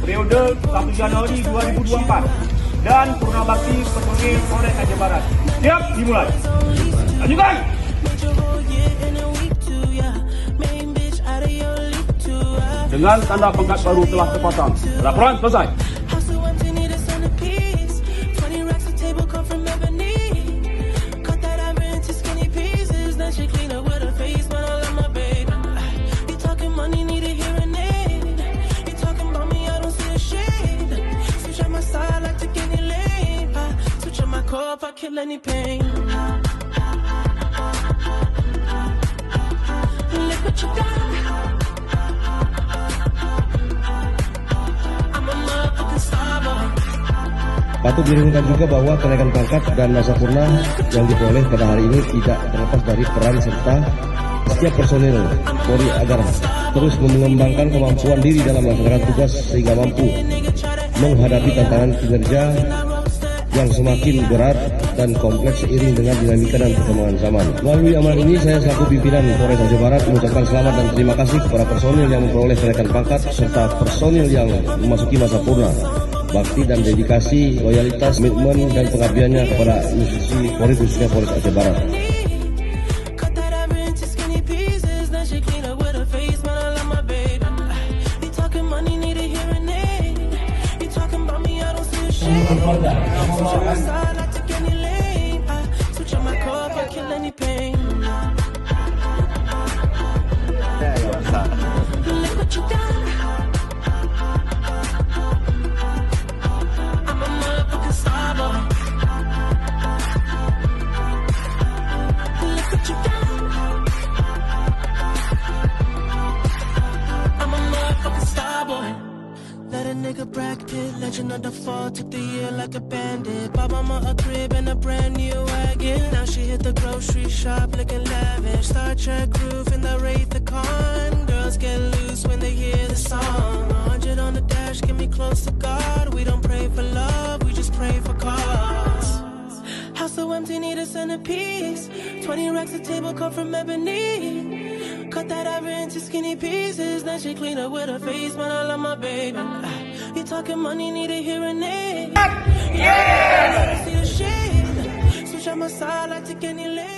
Periode 1 Januari 2024 dan Purnabakti personil Polres Aceh Barat. Siap dimulai. Lanjutkan. Dengan tanda pangkat baru telah terpasang. Laporan selesai. If I kill any pain, look what you done. I'm a motherfucking star boy. Patut direnungkan juga bahwa kenaikan pangkat dan masa purna yang diperoleh pada hari ini tidak terlepas dari peran serta setiap personil Polri agar terus mengembangkan kemampuan diri dalam melaksanakan tugas sehingga mampu menghadapi tantangan kinerja yang semakin berat dan kompleks seiring dengan dinamika dan perkembangan zaman. Melalui amal ini, saya selaku pimpinan Polres Aceh Barat mengucapkan selamat dan terima kasih kepada personil yang memperoleh kenaikan pangkat serta personil yang memasuki masa purna. Bakti dan dedikasi, loyalitas, komitmen dan pengabdiannya kepada institusi Polri khususnya Polres Aceh Barat. Nigga Brad Pitt, legend of the fall, took the year like a bandit. Bought mama a crib and a brand new wagon. Now she hit the grocery shop looking lavish. Star Trek roof in the Wraith the Con. Girls get loose when they hear the song. 100 on the dash, get me close to God. We don't pray for love, we just pray for cause. House so empty, need a centerpiece. 20 racks of table cut from ebony. Cut that ever into skinny pieces. Then she clean up with her face, man, I love my baby. You talking money, need a hearing aid. Yeah! See the shit. Switch on my side, I take any lane.